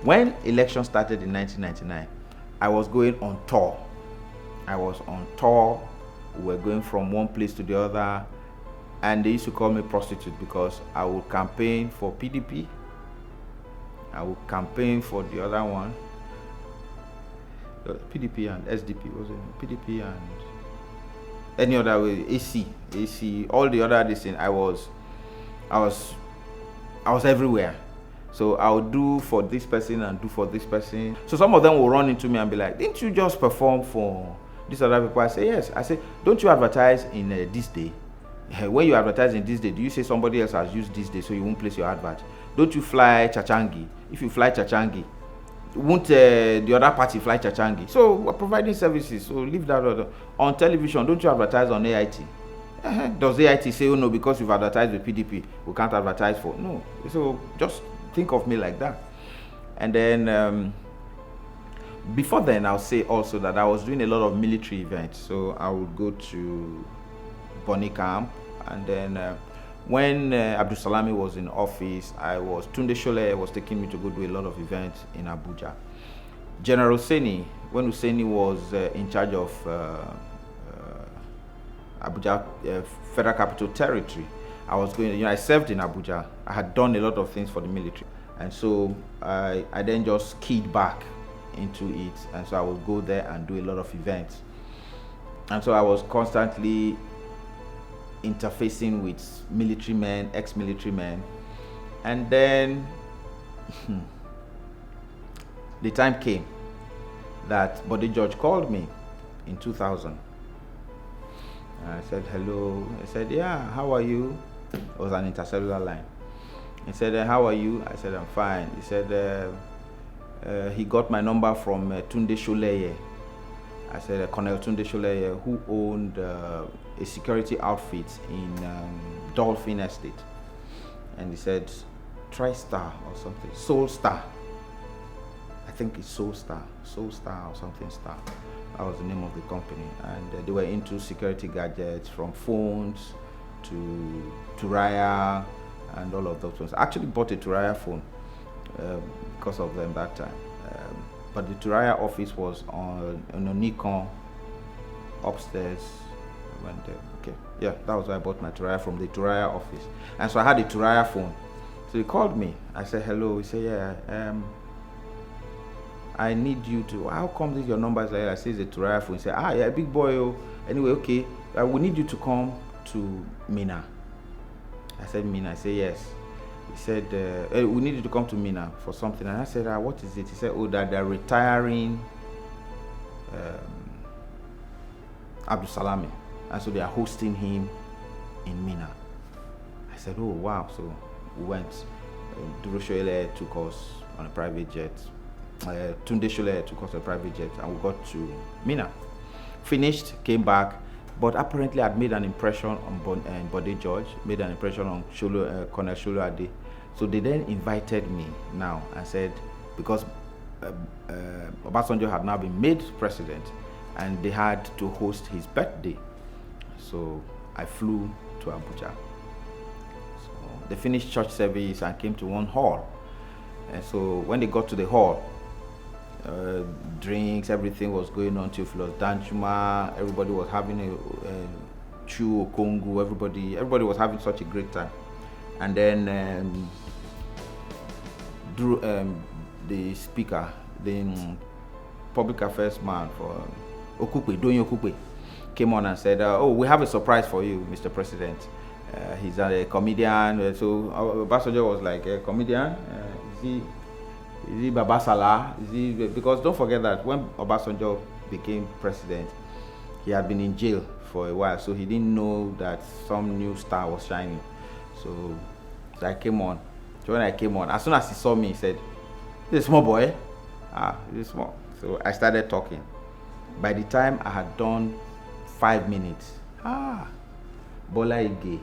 When election started in 1999, I was going on tour. We were going from one place to the other, and they used to call me prostitute because I would campaign for PDP. I would campaign for the other one, PDP and SDP, was it PDP and any other way, AC, all the other this thing. I was everywhere. So I would do for this person and do for this person. So some of them will run into me and be like, didn't you just perform for this other people? I say, yes. I say, don't you advertise in this day? When you advertise in this day, do you say somebody else has used this day so you won't place your advert? Don't you fly Chachangi? If you fly Chachangi, won't the other party fly Chachangi? So we're providing services, so leave that other. On television, don't you advertise on AIT? Does AIT say, oh no, because you've advertised with PDP, we can't advertise for? No. So just think of me like that. And then before then, I'll say also that I was doing a lot of military events. So I would go to Bonny Camp, and then when Abdul Salami was in office, Tunde Shole was taking me to go do a lot of events in Abuja. General Seni, when Husseini was in charge of Abuja Federal Capital Territory, I served in Abuja. I had done a lot of things for the military. And so I then just keyed back into it. And so I would go there and do a lot of events. And so I was constantly interfacing with military men, ex-military men. And then the time came that Bode George called me in 2000. And I said, hello. I said, yeah, how are you? It was an intercellular line. He said, how are you? I said, I'm fine. He said, he got my number from Tunde Sholeye. I said, Colonel Tunde Sholeye, who owned a security outfit in Dolphin Estate. And he said, TriStar or something, Soul Star. I think it's Soul Star or something Star. That was the name of the company. And they were into security gadgets, from phones to Turaya and all of those ones. I actually bought a Turaya phone because of them that time. But the Turaya office was on a Nikon upstairs. I went there. Okay, yeah, that was where I bought my Turaya from, the Turaya office. And so I had a Turaya phone. So he called me. I said, hello. He said, yeah, I need you to, how come this your number is like that? I said, it's a Turaya phone. He said, yeah, big boy. Oh. Anyway, okay, we need you to come to Mina. I said, Mina. I said, yes. He said, we need you to come to Mina for something. And I said, what is it? He said, oh, that they're retiring Abdul Salami. And so they are hosting him in Mina. I said, oh, wow. So we went. Duro Shoele took us on a private jet. Tunde Shole took us on a private jet. And we got to Mina. Finished, came back. But apparently I'd made an impression on Bode George, made an impression on Colonel Sholo Ade. So they then invited me now and said, because Obasanjo had now been made president and they had to host his birthday. So I flew to Abuja. So they finished church service and came to one hall. And so when they got to the hall, drinks, everything was going on. Theophilus Danjuma, everybody was having a Chu Okongu, everybody was having such a great time. And then the speaker, the public affairs man for Donyi Okupe, came on and said, oh, we have a surprise for you, Mr. President. He's a comedian. So Obasanjo was like, a comedian? Is he Baba Salah? Because don't forget that when Obasanjo became president, he had been in jail for a while, so he didn't know that some new star was shining. So I came on. So when I came on, as soon as he saw me, he said, "This is a small boy." This is small. So I started talking. By the time I had done 5 minutes, Bola Ige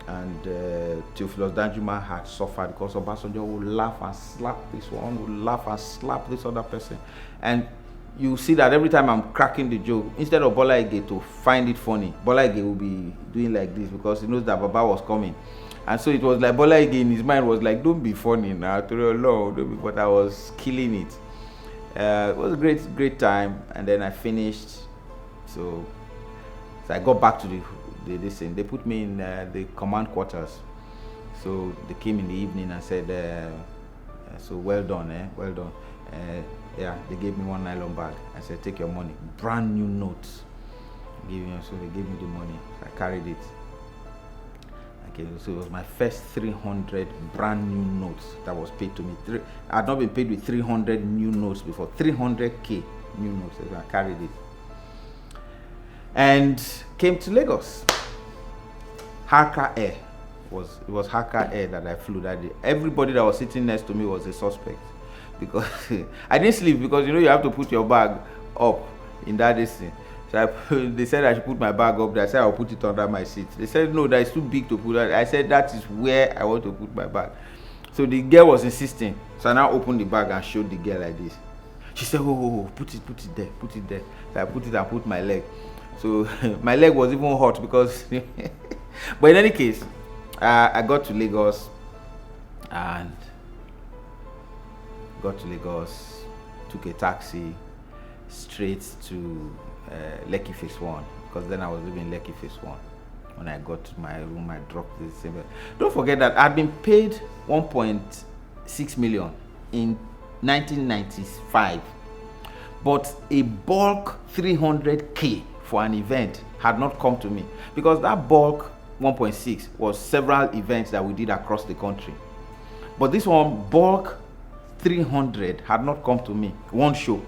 and Theophilus Danjuma had suffered because Obasanjo would laugh and slap this one, would laugh and slap this other person. And you see that every time I'm cracking the joke, instead of Bola Ige to find it funny, Bola Ige will be doing like this because he knows that Baba was coming. And so it was like Bola Ige in his mind was like, don't be funny now, but I was killing it. It was a great time. And then I finished. So I got back to this thing. They put me in the command quarters. So they came in the evening and said, so well done, well done. Yeah, they gave me one nylon bag. I said, take your money. Brand new notes. So they gave me the money. So I carried it. Okay, so it was my first 300 brand new notes that was paid to me. I had not been paid with 300 new notes before. 300k new notes. So I carried it. And came to Lagos. Harka Air. It was Harka Air that I flew that day. Everybody that was sitting next to me was a suspect. Because I didn't sleep because you have to put your bag up in that distance. So they said I should put my bag up there. I said I'll put it under my seat. They said no, that is too big to put that. I said that is where I want to put my bag. So the girl was insisting. So I now opened the bag and showed the girl like this. She said, oh, put it there. So I put it and put my leg. So my leg was even hot because but in any case, I got to Lagos took a taxi straight to Lekki Phase 1 because then I was living in Lekki Phase 1. When I got to my room, I dropped this. Don't forget that I'd been paid 1.6 million in 1995, but a bulk 300k for an event had not come to me because that bulk 1.6 was several events that we did across the country. But this one, bulk 300, had not come to me. One show.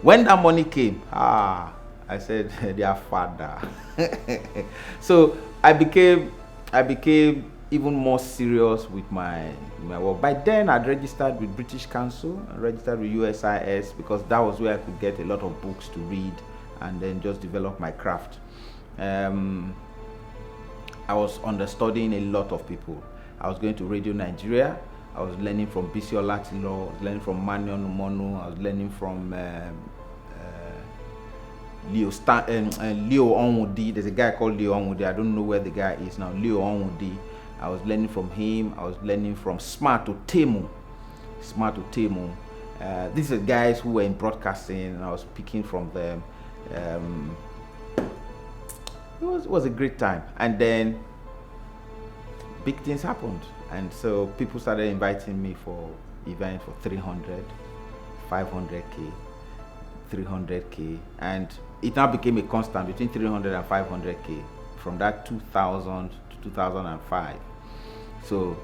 When that money came, I said, their father. So I became even more serious with my work. By then, I'd registered with British Council, I registered with USIS because that was where I could get a lot of books to read and then just develop my craft. I was understudying a lot of people. I was going to Radio Nigeria. I was learning from Bisi Olatilo. I was learning from Manion Mono. I was learning from Leo Onwudi. There's a guy called Leo Onwudi. I don't know where the guy is now. Leo Onwudi. I was learning from him. I was learning from Smart Otemu. These are guys who were in broadcasting, and I was picking from them. It was a great time. And then big things happened. And so people started inviting me for events for 300, 500k, 300k. And it now became a constant between 300 and 500k from that 2000 to 2005. So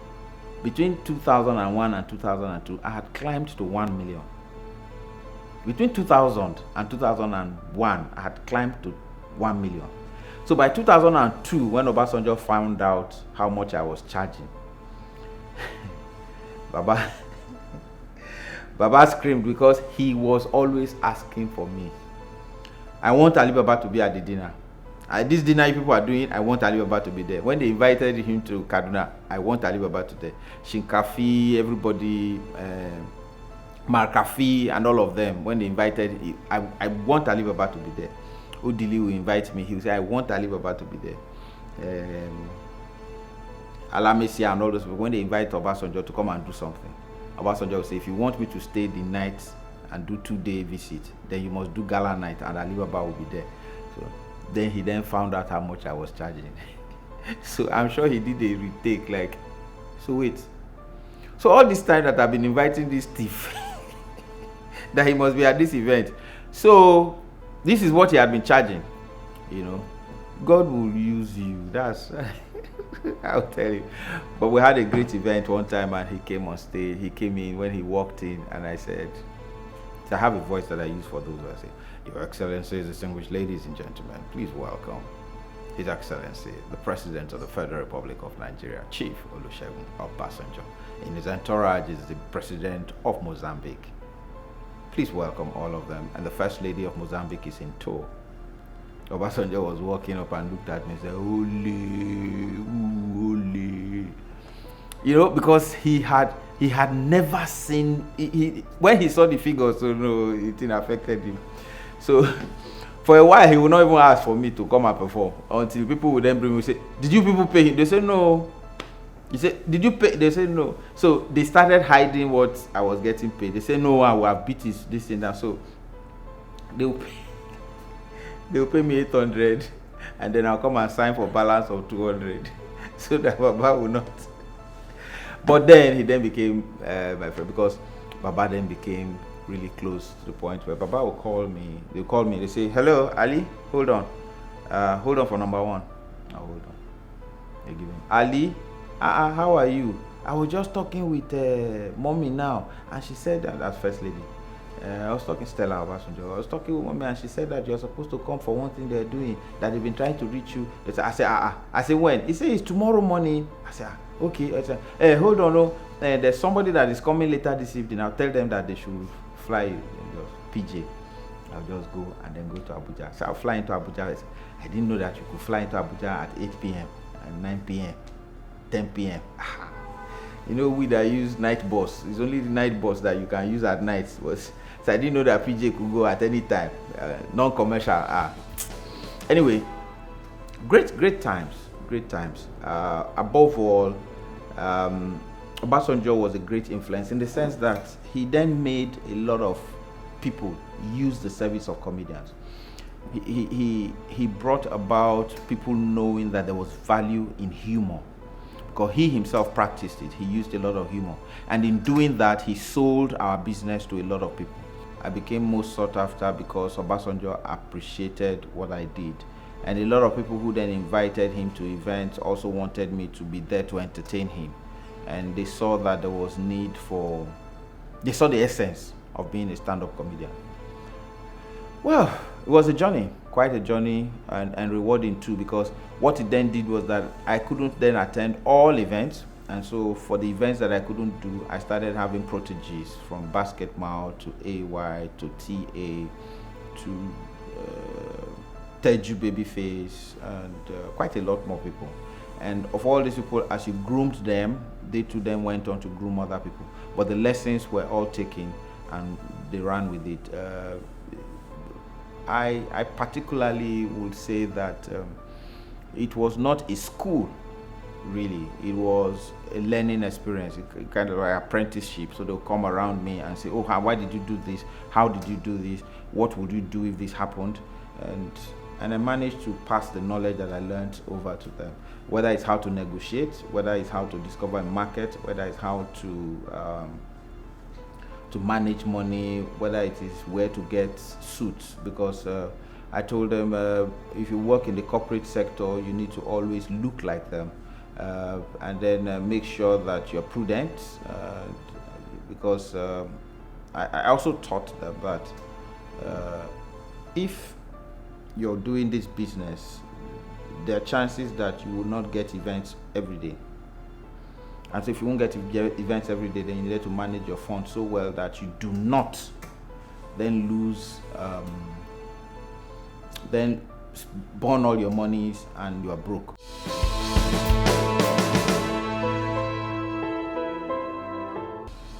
between 2001 and 2002, I had climbed to 1 million. Between 2000 and 2001, I had climbed to 1 million. So by 2002, when Obasanjo found out how much I was charging, Baba screamed because he was always asking for me. I want Alibaba to be at the dinner. This dinner people are doing, I want Alibaba to be there. When they invited him to Kaduna, I want Alibaba to be there. Shinkafi, everybody, Markafi, and all of them. When they invited, I want Alibaba to be there. Odili will invite me. He will say, I want Alibaba to be there. Alamesia and all those people, when they invite Obasanjo to come and do something, Obasanjo will say, if you want me to stay the night and do 2-day visit, then you must do gala night and Alibaba will be there. So then he then found out how much I was charging. So I'm sure he did a retake, like, so wait. So all this time that I've been inviting this thief, that he must be at this event. So this is what he had been charging, God will use you. That's I'll tell you. But we had a great event one time and he came on stage. He came in when he walked in and I said, I have a voice that I use for those who I say, Your Excellencies, distinguished ladies and gentlemen, please welcome His Excellency, the President of the Federal Republic of Nigeria, Chief Olusegun Obasanjo. In his entourage is the President of Mozambique. Please welcome all of them. And the First Lady of Mozambique is in tow. Obasanjo was walking up and looked at me and said, Ole. Because he had he had never seen, when he saw the figures, so no, it didn't affected him. So for a while, he would not even ask for me to come and perform until people would then bring me, say, did you people pay him? They say, no. He said, did you pay? They say, no. So they started hiding what I was getting paid. They say, no, I will have beat this and that. So they will pay me 800, and then I'll come and sign for balance of 200, so that Baba will not. But then he then became my friend, because Baba then became really close to the point where Baba will call me. They call me. They say, hello, Ali, hold on for number one. I'll hold on. They give him, Ali, how are you? I was just talking with mommy now, and she said that's first lady. I was talking Stella Obasanjo. I was talking with mommy, and she said that you're supposed to come for one thing they're doing, that they've been trying to reach you. They said, I said, I said, when? He said, it's tomorrow morning. I said, okay. I said, hey, hold on, no. There's somebody that is coming later this evening. I'll tell them that they should fly you. Just PJ. I'll just go and then go to Abuja. So I'll fly into Abuja. I didn't know that you could fly into Abuja at 8 p.m. and 9 p.m. 10 p.m. You know, we that use night bus, it's only the night bus that you can use at night. So I didn't know that PJ could go at any time, non-commercial. Anyway, great times. Above all, Obasanjo was a great influence in the sense that he then made a lot of people use the service of comedians. He brought about people knowing that there was value in humor, because he himself practiced it. He used a lot of humor, and in doing that, he sold our business to a lot of people. I became most sought after because Obasanjo appreciated what I did, and a lot of people who then invited him to events also wanted me to be there to entertain him, and they saw that there was need for, they saw the essence of being a stand-up comedian. Well, it was a journey, quite a journey, and rewarding too, because what it then did was that I couldn't then attend all events, and so for the events that I couldn't do, I started having proteges, from Basket Mouth to AY to TA to Teju Babyface, and quite a lot more people. And of all these people, as you groomed them, they too then went on to groom other people. But the lessons were all taken, and they ran with it. I particularly would say that it was not a school, really. It was a learning experience, kind of like apprenticeship. So they'll come around me and say, oh, why did you do this? How did you do this? What would you do if this happened? And I managed to pass the knowledge that I learned over to them, whether it's how to negotiate, whether it's how to discover a market, whether it's how to manage money, whether it is where to get suits, because I told them if you work in the corporate sector, you need to always look like them, and then make sure that you're prudent, because I also taught them that if you're doing this business, there are chances that you will not get events every day. And so if you won't get events every day, then you need to manage your funds so well that you do not then lose, then burn all your monies and you are broke.